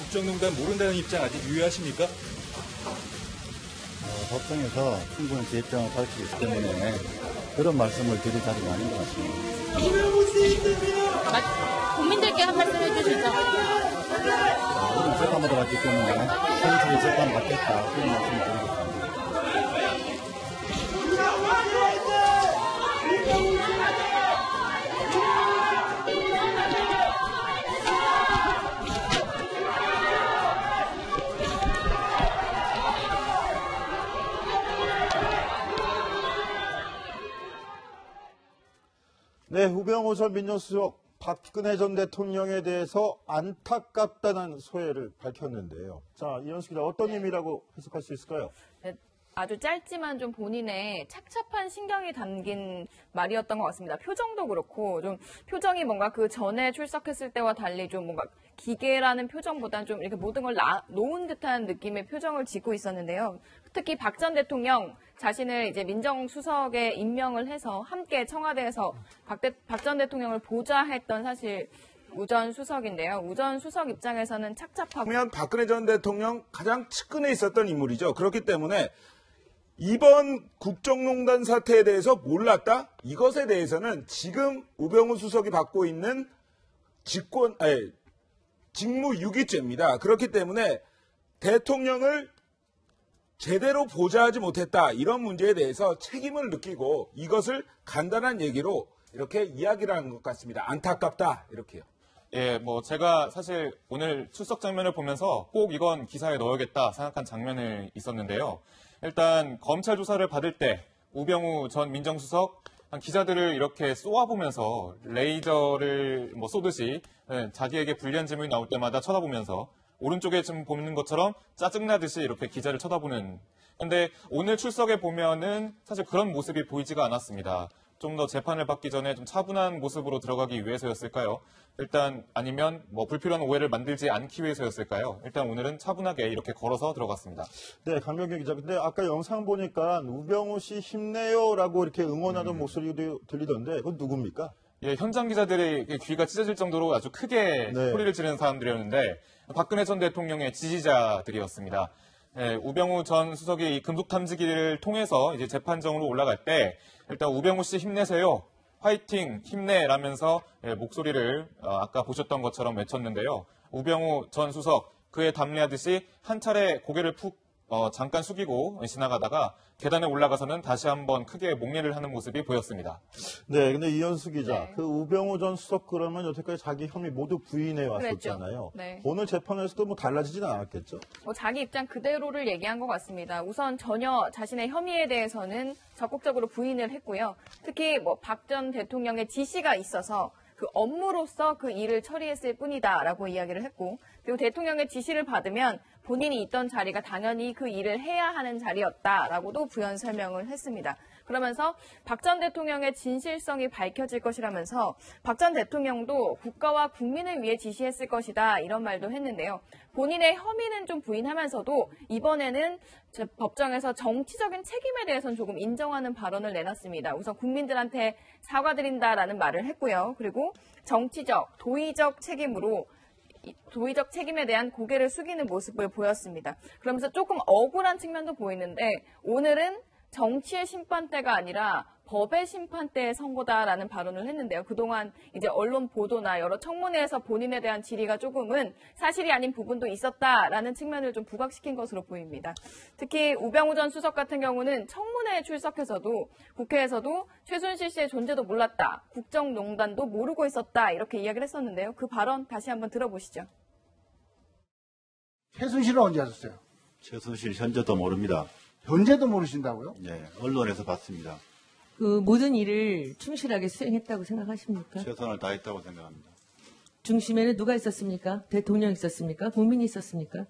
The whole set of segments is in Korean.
국정농단 모른다는 입장 아직 유효하십니까? 법정에서 충분히 제 입장을 밝히기 때문에 그런 말씀을 드릴 자리가 아닌 것 같습니다. 국민들께 한 말씀 해주시죠. 우리는 재판받아 봤기 때문에 현실이 재판 받겠다 그런 말씀을 드리겠습니다. 네, 우병우 전 민정수석 박근혜 전 대통령에 대해서 안타깝다는 소회를 밝혔는데요. 자, 이현수 기자 어떤 의미라고 해석할 수 있을까요? 네, 아주 짧지만 좀 본인의 착잡한 신경이 담긴 말이었던 것 같습니다. 표정도 그렇고 좀 표정이 뭔가 그 전에 출석했을 때와 달리 좀 뭔가 기계라는 표정보다는 좀 이렇게 모든 걸 놓은 듯한 느낌의 표정을 짓고 있었는데요. 특히 박 전 대통령 자신을 이제 민정수석에 임명을 해서 함께 청와대에서 박 전 대통령을 보좌했던 사실 우 전 수석인데요. 우 전 수석 입장에서는 착잡하고 보면 박근혜 전 대통령 가장 측근에 있었던 인물이죠. 그렇기 때문에 이번 국정농단 사태에 대해서 몰랐다? 이것에 대해서는 지금 우병우 수석이 받고 있는 직무유기죄입니다. 그렇기 때문에 대통령을 제대로 보좌하지 못했다. 이런 문제에 대해서 책임을 느끼고 이것을 간단한 얘기로 이렇게 이야기를 하는 것 같습니다. 안타깝다. 이렇게요. 예, 제가 사실 오늘 출석 장면을 보면서 꼭 이건 기사에 넣어야겠다 생각한 장면이 있었는데요. 일단 검찰 조사를 받을 때 우병우 전 민정수석 기자들을 이렇게 쏘아보면서 레이저를 쏘듯이 자기에게 불리한 질문이 나올 때마다 쳐다보면서 오른쪽에 지금 보는 것처럼 짜증나듯이 이렇게 기자를 쳐다보는. 근데 오늘 출석에 보면은 사실 그런 모습이 보이지가 않았습니다. 좀 더 재판을 받기 전에 좀 차분한 모습으로 들어가기 위해서였을까요? 일단 아니면 불필요한 오해를 만들지 않기 위해서였을까요? 일단 오늘은 차분하게 이렇게 걸어서 들어갔습니다. 네, 강명규 기자. 근데 아까 영상 보니까 우병우 씨 힘내요라고 이렇게 응원하는 목소리도 들리던데 그건 누굽니까? 예, 현장 기자들의 귀가 찢어질 정도로 아주 크게 소리를 지르는 사람들이었는데 박근혜 전 대통령의 지지자들이었습니다. 예, 우병우 전 수석이 이 금속 탐지기를 통해서 이제 재판정으로 올라갈 때 일단 우병우 씨 힘내세요. 화이팅, 힘내라면서 목소리를 아까 보셨던 것처럼 외쳤는데요. 우병우 전 수석 그에 답례하듯이 한 차례 고개를 푹 잠깐 숙이고 지나가다가 계단에 올라가서는 다시 한번 크게 목례를 하는 모습이 보였습니다. 네, 근데 이현수 기자, 네. 그 우병우 전 수석 그러면 여태까지 자기 혐의 모두 부인해 왔었잖아요. 네. 오늘 재판에서도 달라지진 않았겠죠? 자기 입장 그대로를 얘기한 것 같습니다. 우선 전혀 자신의 혐의에 대해서는 적극적으로 부인을 했고요. 특히 박 전 대통령의 지시가 있어서 그 업무로서 그 일을 처리했을 뿐이다라고 이야기를 했고, 그리고 대통령의 지시를 받으면 본인이 있던 자리가 당연히 그 일을 해야 하는 자리였다라고도 부연 설명을 했습니다. 그러면서 박 전 대통령의 진실성이 밝혀질 것이라면서 박 전 대통령도 국가와 국민을 위해 지시했을 것이다 이런 말도 했는데요. 본인의 혐의는 좀 부인하면서도 이번에는 법정에서 정치적인 책임에 대해서는 조금 인정하는 발언을 내놨습니다. 우선 국민들한테 사과드린다라는 말을 했고요. 그리고 정치적, 도의적 책임에 대한 고개를 숙이는 모습을 보였습니다. 그러면서 조금 억울한 측면도 보이는데 오늘은 정치의 심판대가 아니라 법의 심판대의 선고다라는 발언을 했는데요. 그동안 이제 언론 보도나 여러 청문회에서 본인에 대한 질의가 조금은 사실이 아닌 부분도 있었다라는 측면을 좀 부각시킨 것으로 보입니다. 특히 우병우 전 수석 같은 경우는 청문회에 출석해서도 국회에서도 최순실 씨의 존재도 몰랐다, 국정농단도 모르고 있었다 이렇게 이야기를 했었는데요. 그 발언 다시 한번 들어보시죠. 최순실은 언제 하셨어요? 최순실 현재도 모릅니다. 현재도 모르신다고요? 네, 언론에서 봤습니다. 그 모든 일을 충실하게 수행했다고 생각하십니까? 최선을 다했다고 생각합니다. 중심에는 누가 있었습니까? 대통령이 있었습니까? 국민이 있었습니까?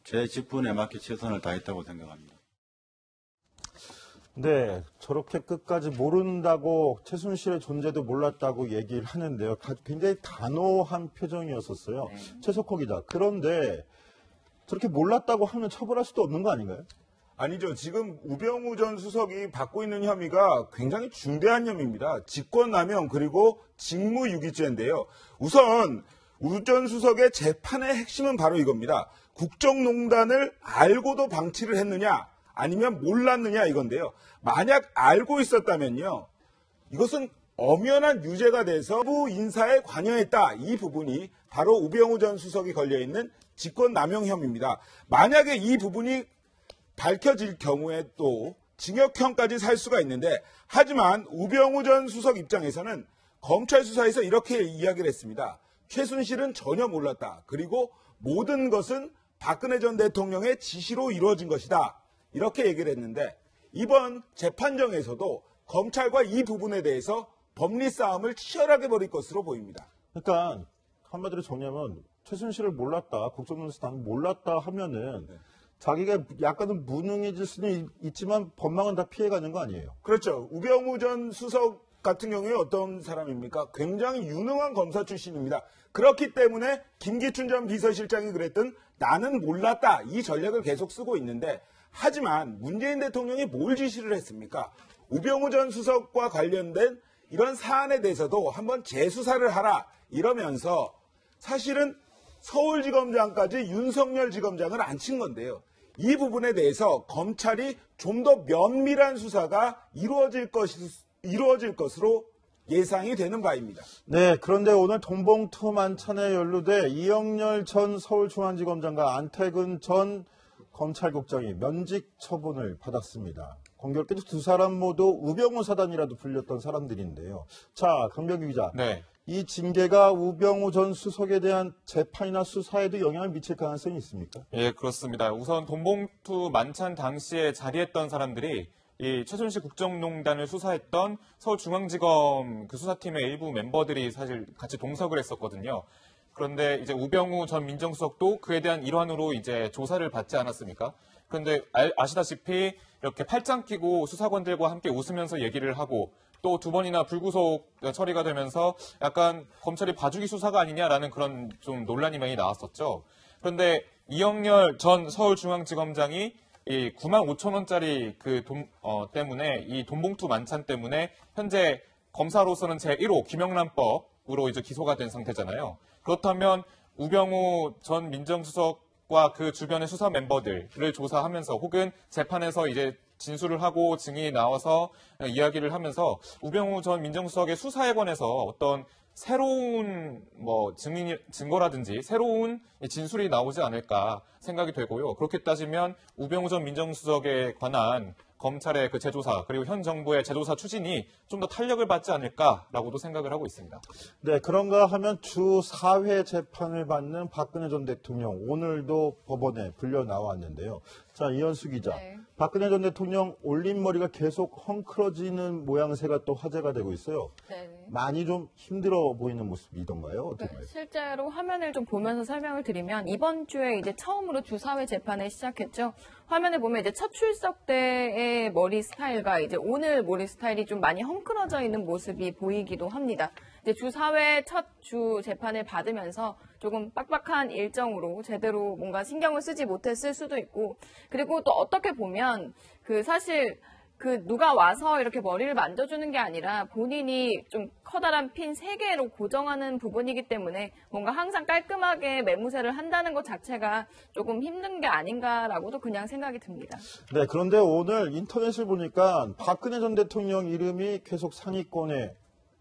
제 직분에 맞게 최선을 다했다고 생각합니다. 네, 저렇게 끝까지 모른다고 최순실의 존재도 몰랐다고 얘기를 하는데요. 굉장히 단호한 표정이었었어요. 최석호 기자. 그런데 저렇게 몰랐다고 하면 처벌할 수도 없는 거 아닌가요? 아니죠. 지금 우병우 전 수석이 받고 있는 혐의가 굉장히 중대한 혐의입니다. 직권남용 그리고 직무유기죄인데요. 우선 우 전 수석의 재판의 핵심은 바로 이겁니다. 국정농단을 알고도 방치를 했느냐 아니면 몰랐느냐 이건데요. 만약 알고 있었다면요. 이것은 엄연한 유죄가 돼서 부 인사에 관여했다. 이 부분이 바로 우병우 전 수석이 걸려있는 직권남용 혐의입니다. 만약에 이 부분이 밝혀질 경우에 또 징역형까지 살 수가 있는데 하지만 우병우 전 수석 입장에서는 검찰 수사에서 이렇게 이야기를 했습니다. 최순실은 전혀 몰랐다. 그리고 모든 것은 박근혜 전 대통령의 지시로 이루어진 것이다. 이렇게 얘기를 했는데 이번 재판정에서도 검찰과 이 부분에 대해서 법리 싸움을 치열하게 벌일 것으로 보입니다. 그러니까 한마디로 정리하면 최순실을 몰랐다, 국정농단 몰랐다 하면은 자기가 약간은 무능해질 수는 있지만 법망은 다 피해가는 거 아니에요? 그렇죠. 우병우 전 수석 같은 경우에 어떤 사람입니까? 굉장히 유능한 검사 출신입니다. 그렇기 때문에 김기춘 전 비서실장이 그랬던 나는 몰랐다 이 전략을 계속 쓰고 있는데 하지만 문재인 대통령이 뭘 지시를 했습니까? 우병우 전 수석과 관련된 이런 사안에 대해서도 한번 재수사를 하라 이러면서 사실은 서울지검장까지 윤석열 지검장을 앉힌 건데요. 이 부분에 대해서 검찰이 좀 더 면밀한 수사가 이루어질 것으로 예상이 되는 바입니다. 네, 그런데 오늘 돈봉투 만찬에 연루돼 이영렬 전 서울중앙지검장과 안태근 전 검찰국장이 면직 처분을 받았습니다. 공교롭게도 두 사람 모두 우병우 사단이라도 불렸던 사람들인데요. 자, 강병규 기자. 네. 이 징계가 우병우 전 수석에 대한 재판이나 수사에도 영향을 미칠 가능성이 있습니까? 예, 그렇습니다. 우선 돈봉투 만찬 당시에 자리했던 사람들이 이 최순실 국정농단을 수사했던 서울중앙지검 그 수사팀의 일부 멤버들이 사실 같이 동석을 했었거든요. 그런데 이제 우병우 전 민정수석도 그에 대한 일환으로 이제 조사를 받지 않았습니까? 그런데 아시다시피 이렇게 팔짱 끼고 수사관들과 함께 웃으면서 얘기를 하고 또 두 번이나 불구속 처리가 되면서 약간 검찰이 봐주기 수사가 아니냐라는 그런 좀 논란이 많이 나왔었죠. 그런데 이영렬 전 서울중앙지검장이 이 9만 5천 원짜리 그 돈 때문에 이 돈봉투 만찬 때문에 현재 검사로서는 제1호 김영란법으로 이제 기소가 된 상태잖아요. 그렇다면 우병우 전 민정수석과 그 주변의 수사 멤버들을 조사하면서 혹은 재판에서 이제 진술을 하고 증인이 나와서 이야기를 하면서 우병우 전 민정수석의 수사에 관해서 어떤 새로운 증거라든지 새로운 진술이 나오지 않을까 생각이 되고요. 그렇게 따지면 우병우 전 민정수석에 관한 검찰의 그 재조사 그리고 현 정부의 재조사 추진이 좀 더 탄력을 받지 않을까라고도 생각을 하고 있습니다. 네, 그런가 하면 주 4회 재판을 받는 박근혜 전 대통령 오늘도 법원에 불려 나왔는데요. 자, 이현수 기자. 네. 박근혜 전 대통령 올림머리가 계속 헝클어지는 모양새가 또 화제가 되고 있어요. 네. 많이 좀 힘들어 보이는 모습이던가요? 어떤가요? 실제로 화면을 좀 보면서 설명을 드리면 이번 주에 이제 처음으로 주사회 재판을 시작했죠. 화면에 보면 이제 첫 출석 때의 머리 스타일과 이제 오늘 머리 스타일이 좀 많이 헝클어져 있는 모습이 보이기도 합니다. 이제 주사회 첫 주 재판을 받으면서 조금 빡빡한 일정으로 제대로 뭔가 신경을 쓰지 못했을 수도 있고, 그리고 또 어떻게 보면 사실 누가 와서 이렇게 머리를 만져주는 게 아니라 본인이 좀 커다란 핀 3개로 고정하는 부분이기 때문에 뭔가 항상 깔끔하게 매무새를 한다는 것 자체가 조금 힘든 게 아닌가라고도 그냥 생각이 듭니다. 네, 그런데 오늘 인터넷을 보니까 박근혜 전 대통령 이름이 계속 상위권에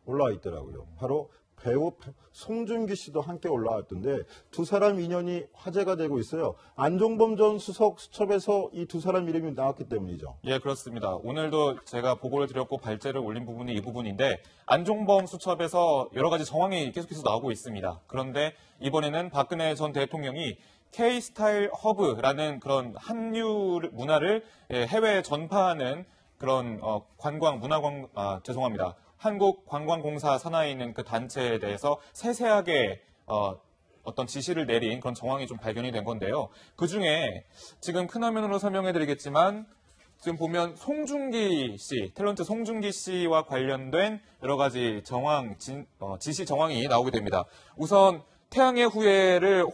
올라와 있더라고요. 바로 배우 송중기 씨도 함께 올라왔던데 두 사람 인연이 화제가 되고 있어요. 안종범 전 수석 수첩에서 이 두 사람 이름이 나왔기 때문이죠. 예, 그렇습니다. 오늘도 제가 보고를 드렸고 발제를 올린 부분이 이 부분인데 안종범 수첩에서 여러 가지 정황이 계속해서 나오고 있습니다. 그런데 이번에는 박근혜 전 대통령이 K-스타일 허브라는 그런 한류 문화를 해외에 전파하는 그런 한국관광공사 산하에 있는 그 단체에 대해서 세세하게 어떤 지시를 내린 그런 정황이 좀 발견이 된 건데요. 그중에 지금 큰 화면으로 설명해 드리겠지만 지금 보면 송중기 씨, 탤런트 송중기 씨와 관련된 여러 가지 지시 정황이 나오게 됩니다. 우선 태양의 후예를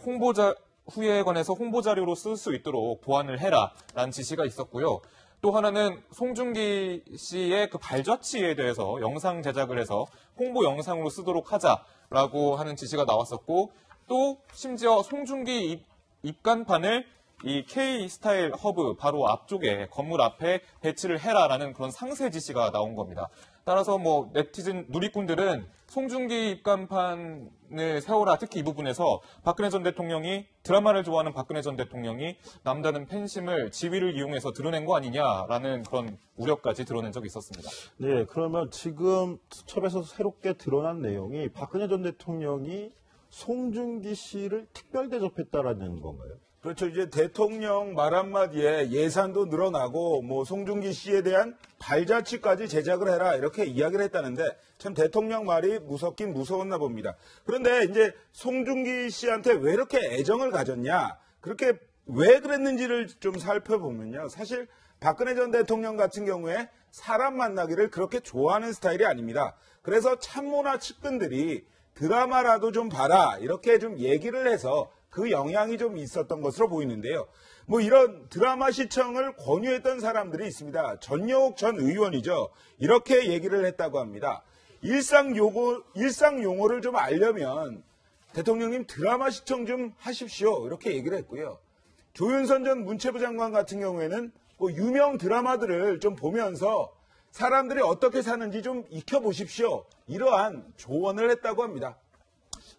후예에 관해서 홍보 자료로 쓸 수 있도록 보완을 해라라는 지시가 있었고요. 또 하나는 송중기 씨의 그 발자취에 대해서 영상 제작을 해서 홍보 영상으로 쓰도록 하자라고 하는 지시가 나왔었고, 또 심지어 송중기 입간판을 이 K-스타일 허브 바로 앞쪽에 건물 앞에 배치를 해라라는 그런 상세 지시가 나온 겁니다. 따라서 뭐 네티즌 누리꾼들은 송중기 입간판을 세워라, 특히 이 부분에서 박근혜 전 대통령이 드라마를 좋아하는 박근혜 전 대통령이 남다른 팬심을 지위를 이용해서 드러낸 거 아니냐라는 그런 우려까지 드러낸 적이 있었습니다. 네, 그러면 지금 수첩에서 새롭게 드러난 내용이 박근혜 전 대통령이 송중기 씨를 특별 대접했다라는 건가요? 그렇죠. 이제 대통령 말 한마디에 예산도 늘어나고 뭐 송중기 씨에 대한 발자취까지 제작을 해라 이렇게 이야기를 했다는데 참 대통령 말이 무섭긴 무서웠나 봅니다. 그런데 이제 송중기 씨한테 왜 이렇게 애정을 가졌냐, 그렇게 왜 그랬는지를 좀 살펴보면요. 사실 박근혜 전 대통령 같은 경우에 사람 만나기를 그렇게 좋아하는 스타일이 아닙니다. 그래서 참모나 측근들이 드라마라도 좀 봐라 이렇게 좀 얘기를 해서 그 영향이 좀 있었던 것으로 보이는데요. 뭐 이런 드라마 시청을 권유했던 사람들이 있습니다. 전여옥 전 의원이죠. 이렇게 얘기를 했다고 합니다. 일상 용어를 좀 알려면 대통령님 드라마 시청 좀 하십시오. 이렇게 얘기를 했고요. 조윤선 전 문체부 장관 같은 경우에는 뭐 유명 드라마들을 좀 보면서 사람들이 어떻게 사는지 좀 익혀보십시오. 이러한 조언을 했다고 합니다.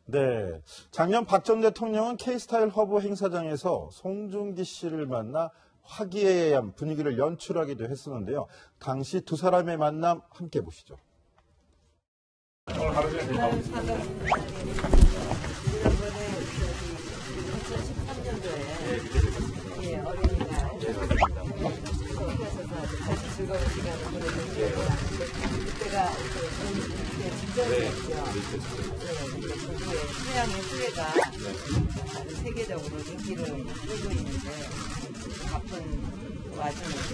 네. 작년 박 전 대통령은 K-스타일 허브 행사장에서 송중기 씨를 만나 화기애애한 분위기를 연출하기도 했었는데요. 당시 두 사람의 만남 함께 보시죠. 즐거운 시간을 보내는데 그때가 진전이었죠. 태양의 후예가 세계적으로 인기를 끌고 있는데 바쁜 와중에도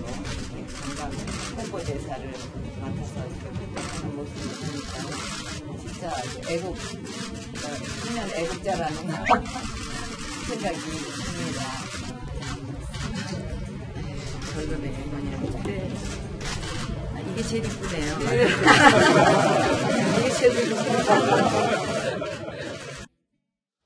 관광 홍보대사를 맡아서 하는 모습을 보니까 진짜 청년 애국자라는 생각이 듭니다. 결론에 이게 제일 이쁘네요. 이게 제일 이쁘네요.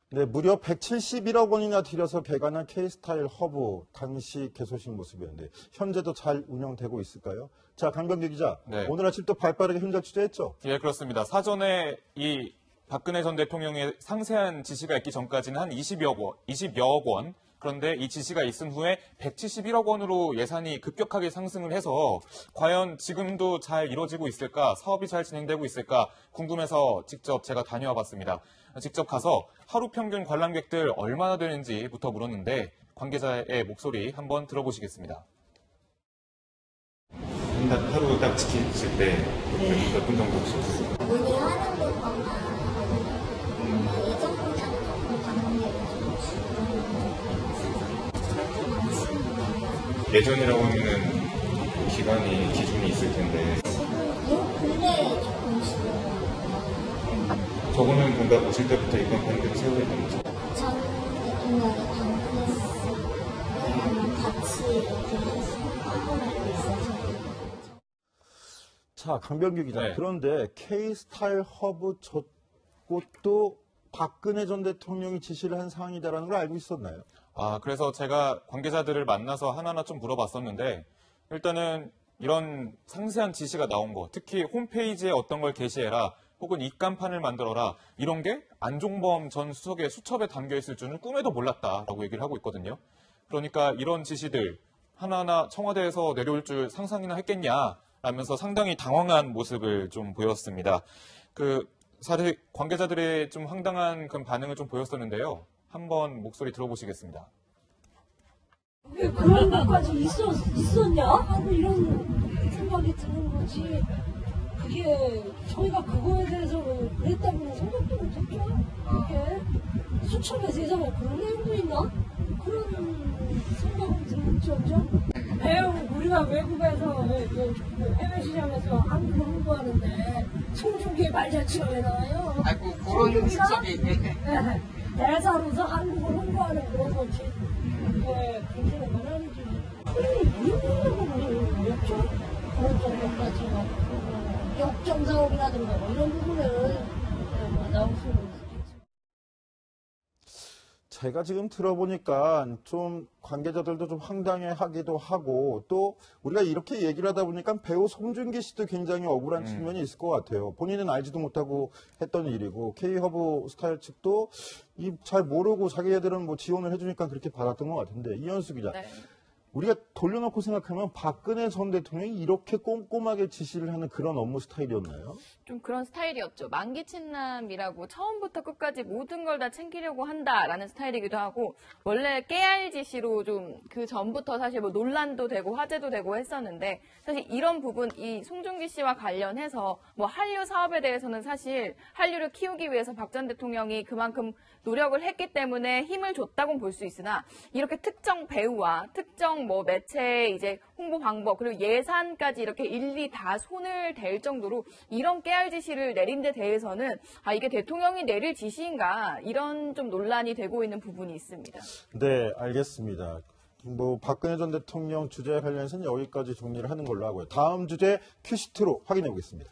네, 무려 171억 원이나 들여서 개관한 K-스타일 허브 당시 개소식 모습이었는데 현재도 잘 운영되고 있을까요? 자, 강병규 기자, 네. 오늘 아침 또 발빠르게 현장 취재했죠? 예, 그렇습니다. 사전에 이 박근혜 전 대통령의 상세한 지시가 있기 전까지는 한 20여억 원. 그런데 이 지시가 있은 후에 171억 원으로 예산이 급격하게 상승을 해서 과연 지금도 잘 이루어지고 있을까, 사업이 잘 진행되고 있을까 궁금해서 직접 제가 다녀와 봤습니다. 직접 가서 하루 평균 관람객들 얼마나 되는지부터 물었는데 관계자의 목소리 한번 들어보시겠습니다. 하루 딱 지키실 때 몇 분 정도 오셨어요? 오늘 하는 것보다 예전보다는 예전이라고 하면은 기간이 기준이 있을 텐데 요 근래에 조금씩 저거는 뭔가 오실 때부터 이번 판들을 세우고 있는 거죠? 전 대통령이 방문했을 때 같이 이렇게 해서 확인하고 있어서. 자, 강병규 기자. 네. 그런데 K-스타일 허브 저것도 박근혜 전 대통령이 지시를 한 사항이다라는 걸 알고 있었나요? 그래서 제가 관계자들을 만나서 하나하나 좀 물어봤었는데 일단은 이런 상세한 지시가 나온 거, 특히 홈페이지에 어떤 걸 게시해라 혹은 입간판을 만들어라 이런 게 안종범 전 수석의 수첩에 담겨있을 줄은 꿈에도 몰랐다라고 얘기를 하고 있거든요. 그러니까 이런 지시들 하나하나 청와대에서 내려올 줄 상상이나 했겠냐라면서 상당히 당황한 모습을 좀 보였습니다. 사실 관계자들의 좀 황당한 그런 반응을 좀 보였었는데요. 한번 목소리 들어보시겠습니다. 왜 그런 것까지 있었냐? 하고 이런 생각이 드는 거지. 그게 저희가 그거에 대해서 그랬다고는 생각도 못했죠. 그게 수첩에서 예전에 그런 내용도 있나? 그런 생각이 들었죠. 우리가 외국에서 해외 시장에서 한국을 홍보하는데 송중기의 발자취가 왜 나와요? 아이고 그런 수첩이 대사로서 한국을 홍보하는 그런 거지. 그렇게 말하는지. 우리 없죠? 그런 정도까지 역정사업이라든가 이런 부분을 나올 수는 있겠죠. 제가 지금 들어보니까 좀 관계자들도 좀 황당해하기도 하고 또 우리가 이렇게 얘기를 하다 보니까 배우 송중기 씨도 굉장히 억울한 측면이 있을 것 같아요. 본인은 알지도 못하고 했던 일이고 K허브 스타일 측도 잘 모르고 자기네들은 뭐 지원을 해주니까 그렇게 받았던 것 같은데 이현수 기자. 네. 우리가 돌려놓고 생각하면 박근혜 전 대통령이 이렇게 꼼꼼하게 지시를 하는 그런 업무 스타일이었나요? 좀 그런 스타일이었죠. 만기친남이라고 처음부터 끝까지 모든 걸 다 챙기려고 한다라는 스타일이기도 하고 원래 깨알지시로 좀 그 전부터 사실 뭐 논란도 되고 화제도 되고 했었는데 사실 이런 부분 이 송중기 씨와 관련해서 뭐 한류 사업에 대해서는 사실 한류를 키우기 위해서 박 전 대통령이 그만큼 노력을 했기 때문에 힘을 줬다고 볼 수 있으나 이렇게 특정 배우와 특정 뭐 매체의 이제 홍보 방법 그리고 예산까지 이렇게 일일이 다 손을 댈 정도로 이런 깨알 지시를 내린 데 대해서는 이게 대통령이 내릴 지시인가 이런 좀 논란이 되고 있는 부분이 있습니다. 네, 알겠습니다. 뭐 박근혜 전 대통령 주제에 관련해서는 여기까지 정리를 하는 걸로 하고요. 다음 주제 큐시트로 확인해 보겠습니다.